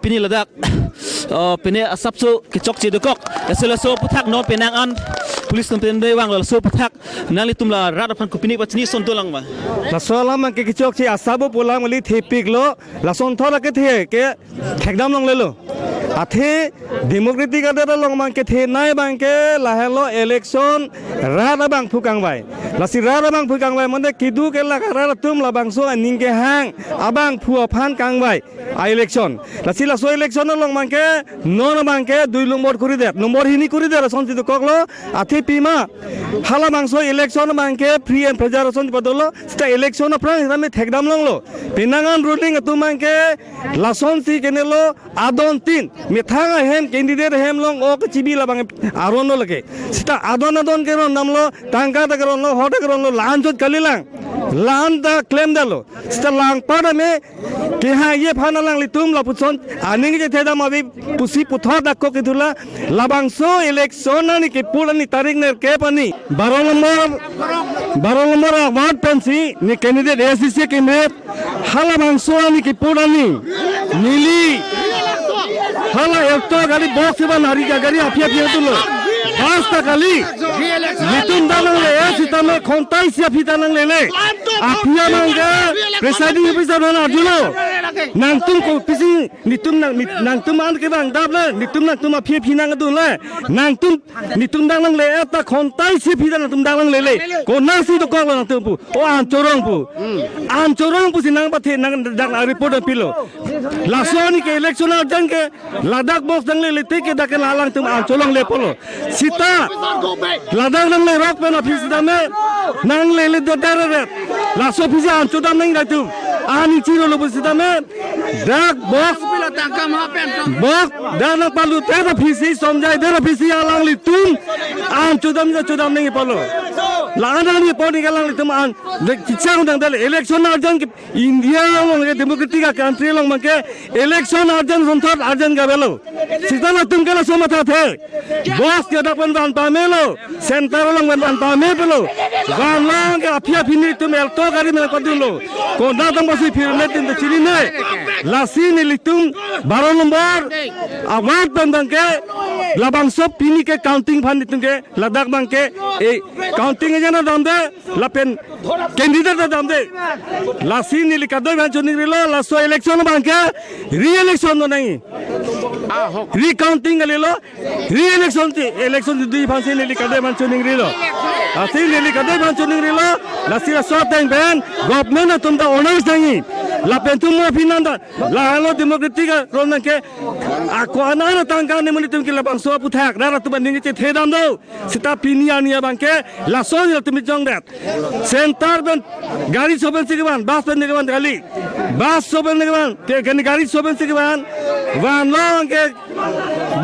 pini ladak pini asap so kicok cidukok asal so putak non penangan polis tempen dewang lalu so putak nali tumla radapan kupini bacni sontolang ma la solam man ke kicok ci asabo pulang mali thepik lo la sonthora ke the ke thekdam long lelo athe demokratik ada long man ke the nai bang ke la hello election rada bang phukang bai la si rada bang phukang bai mande kidu ke la rada tum la bang so aning ke hang abang phuo phan kang bai a election la si la so election long man ke non bang ke dui number kuri der number hini kuri der son ti koklo athe pima hala bang so election bang ke free and fair son bodolo sta election prang rame thekdam long lo pinangan ruling tu man ke la son si kenelo adon tin mithanga hem candidate hem long o ke chibi la bang aron lo lake sta adon ke ron namlo tangka ta ron lo hoda ron lo lan jot kalilang lan da claim dalo sta lang pada me ke ha ye phana lang litum la puson aning je theda ma bi pusi puthor da ko ke dula labang so election ni ke pulani tarik ne ke pani 12 number award pensi ni candidate ACC candidate hala bang so ni ke pulani nili hala ekto gali box ba nari ga gari afia tulo basta kali litum dalang le sitame khontai sia fitalang le afia manga presiding officer na dulo nang tum ko pisi nitum nang tum an ke bang dab le nitum nang tum afia nang du le nang tum nitum dalang le ta khontai sia fitalang tum dalang le ko na si to ko nang tum pu o an chorong pu sinang pa the nang dak report pilo la soni ke election jang ke ladak box dang le te ke dak lalang tum an cholong le polo sita ladak nang le rock pen office dame nang le do dare la so office an chodam nang datu ani chiro lo sita me dak box pila tangka ma pen box dana palu te office somjai der office alang li tum an chodam nang polo lana ni poni galang tum an kichang dang dale election arjan ke india long ke demokratik country long ma ke election arjan sonthor arjan ga belo sita na tum kala somata the boss ke dapan ban pamelo center long ban pamelo ban long ke afia fini tum elto gari me ko dulo ko na dam basi firne tin chiri ne lasi ni litum 12 number award bang ke labang sop pini ke counting fan tum ke ladak bang ke e counting jana dam de lapen candidate dam de lasi ni likadoi ban choni rilo laso election bang ke re-election no nahi recounting galilo re-election ti election di phansi ni likadoi ban choni rilo asi ni likadoi ban choni rilo lasi so teng ben government na tum da honors dangi lapen tum mo finanda la halo demokratik ron ke ako ana tangka ni muni tum ke labang so puthak ra tu ban ni che thedam do sita pinia nia bang ke la so ni tum jong dat center ben gari soben se ban bas ben ke ban gali bas soben ke ban te gari soben se ke ban van long ke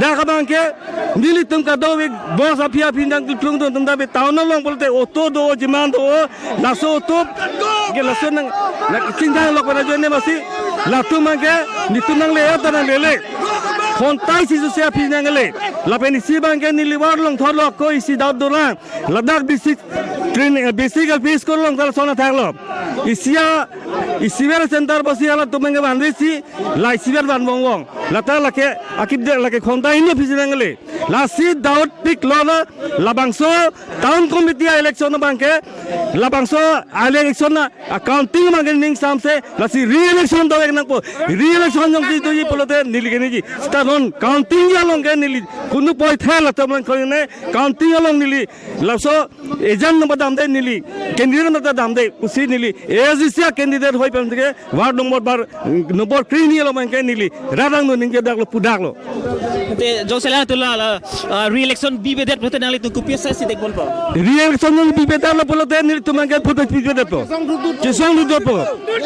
da ka bang ke nili tum ka do bos apia pindang tung tum da be taun long bolte oto do jiman do la so to ke la so nang la kinjang lok pada jone masi la tu mangke ni tu nang le ta nang le kontai si se api nang le la pe ni si bangke ni liwar long thor lok ko isi dab do la ladak basic training basic base ko long kala sona thak lo isiwer center basi ala tu mangke ban si la isiwer ban wong la ta la ke akib de la ke kontai ni pisi nang le la si daud pik lo la labangso town committee election bangke labangso election na accounting mangke ning samse la si re-election do ek nang po re-election jong ti to yi polote nili ke ni ji stanon counting ya long ke nili kunu poi thela to man khone counting long nili laso ejan no badam de nili candidate no dam de usi nili ezisia candidate hoi pam de ward number 3 ni lo man ke nili radang no ning ke dak lo pudak lo te josela tu la re-election bibedet photo nali tu kupia sa si dekbol pa re-election no bibedet lo polote nili tu man ke photo bibedet po jesong du do po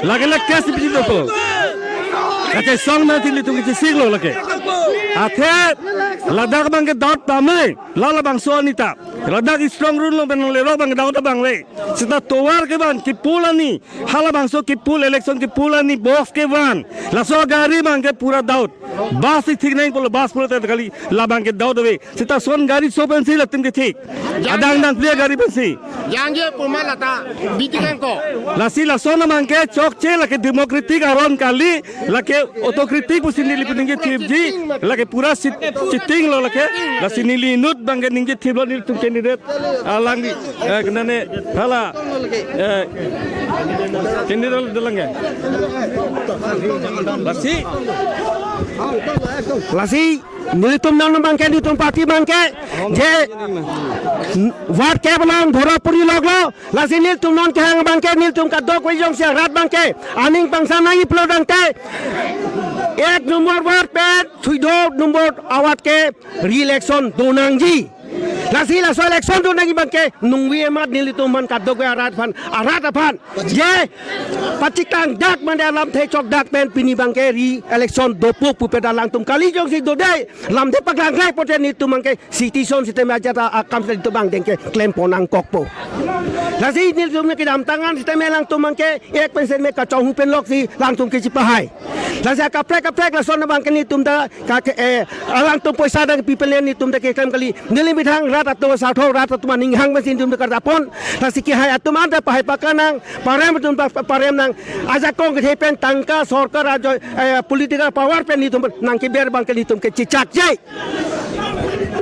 lage la kes bibedet po ate song na tili tu ke siglo lake athe ladak bang ke dot tame la bang so anita Radak strong rule lo benang lero bang daud bang le. Sita towar ke ban ki pulani hala bangso ki pul election ki pulani box ke ban. Laso gari bang ke pura daud. Bas thik nahi polo bas polo te kali la bang ke daud we. Sita son gari so pensi la tim ke thik. Adang dang play gari pensi. Yang ye puma lata bitikan ko. Lasi la son bang ke chok che la ke democratic aron kali la ke autocritic pusin nili puninge thipji la ke pura sitting lo la ke la sinili nut bang ke ninge thiblo nil tum candidate alangi kenane hala candidate delange lasi nilitum nang bangke nilitum parti bangke je wat ke balang dhorapuri loglo lasi nilitum non ke hang bangke nilitum ka dok wajong sia rat bangke aning pangsa nangi plodang te ek nomor wat pet thuido nomor awat ke re-election donangji lasi la so election donangi bangke nungwi emat nilitum man ka dok arat aphan je patikang dak man dalam the chok dak pen pini bangke re-election dopu pupe dalang tum kali jong si dodai lam de paglang lai poten ni tum bangke citizen sistem aja ta akam se tu bang dengke klaim ponang kokpo lasi ni tum ke dam tangan sistem lang tum bangke ek pensen me ka chong pen lok si lang tum ke chipahai lasi ka prek la son bangke ni tum da ka alang tum poisa dang people ni tum da ke klaim kali nili bithang rat atau satho rat atau maning hang mesin tum ka tapon lasi ki hai atum anda pahai pakanang parem tum parem nang aja kong ke pen tangka sorkar aja political power pen ni tum nang ke ber bangke ni tum ke cicak jai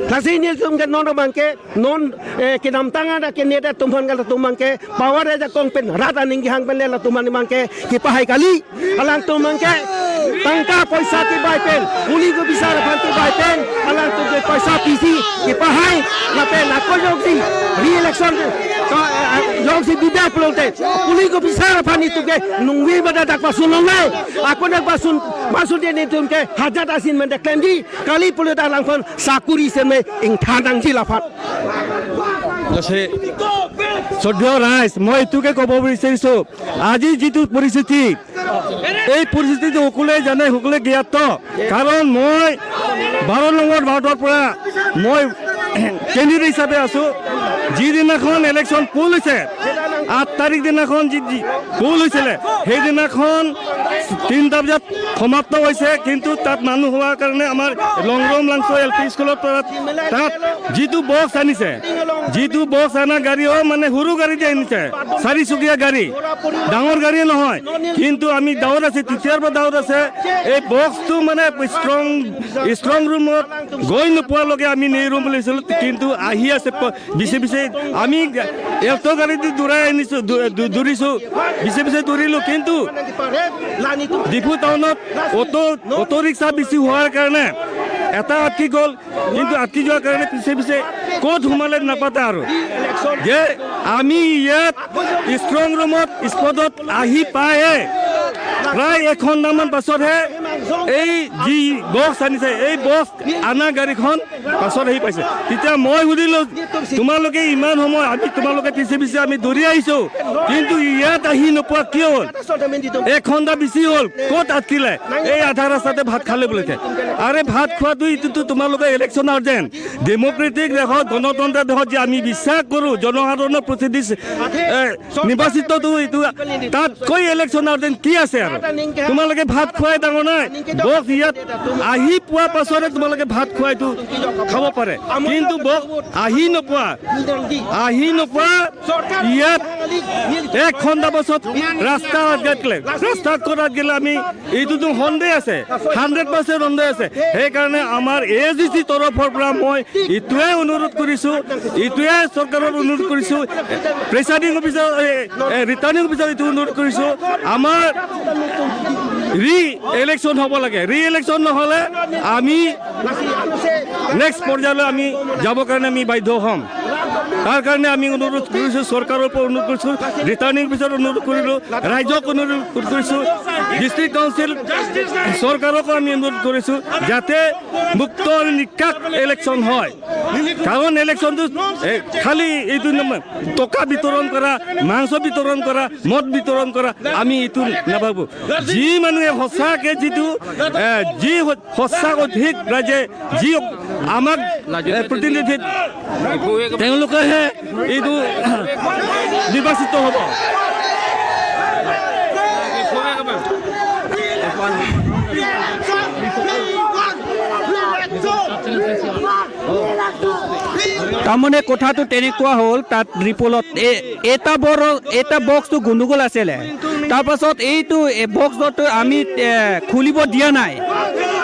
lasi ni tum ke non bangke non ke nam tanga da ke neta tum han gal tum bangke power aja kong pen rata ning hang pen la tum bangke ki pahai kali alang tum bangke tangka poisa ti bai pen uli go bisa phan ti bai pen alang tum ke poisa pisi ki pahai la pen ako jong si re-election jong si bida pelote uli go bisa phan itu ke nungwi bada dak pasun nongai aku nak pasun maksud dia ni tum ke hajat asin men dak di kali puluh dak lang pon sakuri se me ing thanang ji la phat lasi সদ্য ৰাইজ মই এইটোকে ক'ব বিচাৰিছোঁ আজি যিটো পৰিস্থিতি এই পৰিস্থিতি সকলোৱে জানে সকলোৱে জ্ঞাত কাৰণ মই 12 নম্বৰ ভাৰতৰ পৰা মই কেন্দ্ৰীয় হিচাপে আছোঁ যিদিনাখন ইলেকশ্যন পোল হৈছে 8 তাৰিখ দিনাখন যি পোল হৈছিলে সেইদিনাখন 3টা বজাত সমাপ্ত হৈছে কিন্তু তাত মানুহ হোৱাৰ কাৰণে আমাৰ লংৰম লাংচো এলপি স্কুলৰ পৰা তাত যিটো বক্স আনিছে যিটো বক্স আনা গাড়ীও মানে সৰু গাড়ী দিয়ে আনিছে 4 চকীয়া গাড়ী ডাঙৰ গাড়ী নহয় কিন্তু আমি দাউৰ আছে তেতিয়াৰ পৰা দাউৰ আছে এই বক্সটো মানে ষ্ট্ৰং ৰুমত গৈ নোপোৱালৈকে আমি নেৰু বুলিছিলোঁ কিন্তু আহি আছে বিছে আমি এল্টো গাড়ী দি দৌৰাই আনিছোঁ দৌৰিছোঁ বিছে দৌৰিলোঁ কিন্তু ডিফু টাউনত অটো ৰিক্সা বেছি হোৱাৰ কাৰণে এটা আটকি গ'ল কিন্তু আটকি যোৱাৰ কাৰণে পিছে ক'ত সোমালে নাপাতে আৰু যে আমি ইয়াত ষ্ট্ৰং ৰুমত স্পটত আহি পায়ে প্ৰায় 1 ঘণ্টামান পাছতহে এই যি বক্স আনিছে এই বক্স আনা গাড়ীখন পাছত আহি পাইছে তেতিয়া মই সুধিলোঁ তোমালোকে ইমান সময় আমি তোমালোকে পিছে আমি দৌৰি আহিছোঁ কিন্তু ইয়াত আহি নোপোৱা কিয় হ'ল 1 ঘণ্টা বেছি হ'ল ক'ত আটকিলে এই আধা ৰাস্তাতে ভাত খালে বুলিছে আৰে ভাত খোৱাটো এইটোতো তোমালোকে ইলেকশ্যন আৰ্জেণ্ট ডেমক্ৰেটিক দেশত গণতন্ত্ৰ দেশত যে আমি বিশ্বাস কৰোঁ জনসাধাৰণৰ প্ৰতিনিধি নিৰ্বাচিতটো এইটো তাত কৈ ইলেকশ্যন আৰ্জেণ্ট কি আছে আৰু তোমালোকে ভাত খুৱাই ডাঙৰ নাই বক্স ইয়াত আহি পোৱাৰ পাছতে তোমালোকে ভাত খুৱাইটো খাব পাৰে কিন্তু বক্স আহি নোপোৱা ইয়াত 1 ঘণ্টা পাছত ৰাস্তা কৰাত গেলে আমি এইটোতো সন্দেহ আছে 100% সন্দেহ আছে সেইকাৰণে আমাৰ এজিচি তৰফৰ পৰা মই এইটোৱে অনুৰোধ কৰিছোঁ এইটোৱে চৰকাৰৰ অনুৰোধ কৰিছোঁ প্ৰেচাইডিং অফিচাৰ ৰিটাৰ্নিং অফিচাৰ এইটো অনুৰোধ কৰিছোঁ আমাৰ ৰি-ইলেকশ্যন হ'ব লাগে ৰি-ইলেকশ্যন নহ'লে আমি নেক্সট পৰ্যায়লৈ আমি যাবৰ কাৰণে আমি বাধ্য হ'ম তাৰ কাৰণে আমি অনুৰোধ কৰিছোঁ চৰকাৰৰ পৰা অনুৰোধ কৰিছোঁ ৰিটাৰ্নিং অফিচাৰ অনুৰোধ কৰিলোঁ ৰাইজক অনুৰোধ কৰিছোঁ ডিষ্ট্ৰিক্ট কাউন্সিল চৰকাৰকো আমি অনুৰোধ কৰিছোঁ যাতে মুক্ত আৰু নিকাষ ইলেকশ্যন হয় কাৰণ ইলেকশ্যনটো খালি এইটো টকা বিতৰণ কৰা মাংস বিতৰণ কৰা মদ বিতৰণ কৰা আমি এইটো নাভাবোঁ যি মানুহে সঁচাকৈ যিটো যি সঁচা অধিক ৰাইজে যি আমাক প্ৰতিনিধি তেওঁলোকেহে এইটো নিৰ্বাচিত হ'ব তাৰমানে কথাটো তেনেকুৱা হ'ল তাত ৰিপৰ্টত এটা বক্সটো গণ্ডগোল আছিলে তাৰপাছত এইটো বক্সটো আমি খুলিব দিয়া নাই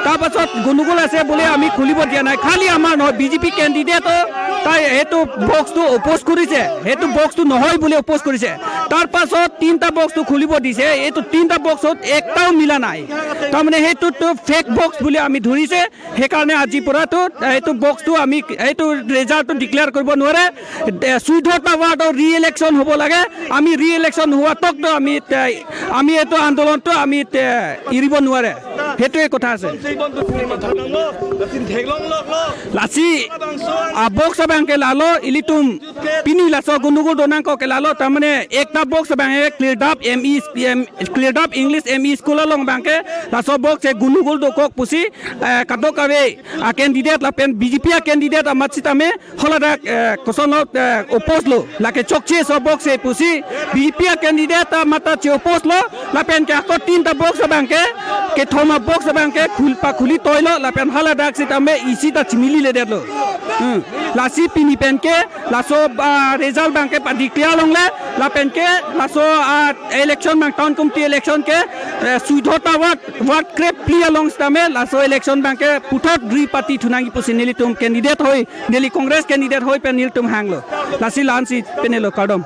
তাৰপাছত গণ্ডগোল আছে বুলি আমি খুলিব দিয়া নাই খালি আমাৰ নহয় বিজেপি কেণ্ডিডেটো তাই সেইটো বক্সটো অপ'জ কৰিছে সেইটো বক্সটো নহয় বুলি অপ'জ কৰিছে তাৰপাছত 3টা বক্সটো খুলিব দিছে এইটো 3টা বক্সত একটাও মিলা নাই তাৰমানে সেইটোতো ফেক বক্স বুলি আমি ধৰিছে সেইকাৰণে আজিৰ পৰাতো এইটো বক্সটো আমি এইটো ৰিজাল্টটো ডিক্লেয়াৰ কৰিব নোৱাৰে 14টা ৱাৰ্ডৰ ৰি ইলেকশ্যন হ'ব লাগে আমি ৰি ইলেকশ্যন হোৱাতকতো আমি এইটো আন্দোলনটো আমি এৰিব নোৱাৰে সেইটোৱে কথা আছে লাচি বক্স ব্যাংকে লালো ইলিতুম পিনি লাসো গুনুগু দোনাঙ্ক के लालो तमने एकटा बॉक्स बैंके clear up English ME school lung बैंके लासो बॉक्स ए गुनुगुल दोकोक पुसी कादो कावे कैंडिडेट लापेन बीजेपी कैंडिडेट अमचिता में हलदा कोसनो ओपोज लो लाके चोकचे सो बॉक्स ए पुसी बीजेपी कैंडिडेट माता चे ओपोज लो लापेन के को 3टा बॉक्स बैंके के थोमा बॉक्स बैंके खुली तोयलो लापेन हलदा सिता में इसी ता चिमिली ले देलो लासी पिनी पेन के लासो रिजल्ट बैंक के डिक्लेयर लंगले ला पेन के लासो इलेक्शन में टाउन कमिटी इलेक्शन के 14टा वार्ड क्रेप प्लिया लंग स्टामे लासो इलेक्शन बैंक के पुथत ड्री पार्टी थुनांगी पुसी नेली तुम कैंडिडेट होय नेली कांग्रेस कैंडिडेट होय पे नील तुम हांगलो लासी लांसी पेनेलो काडम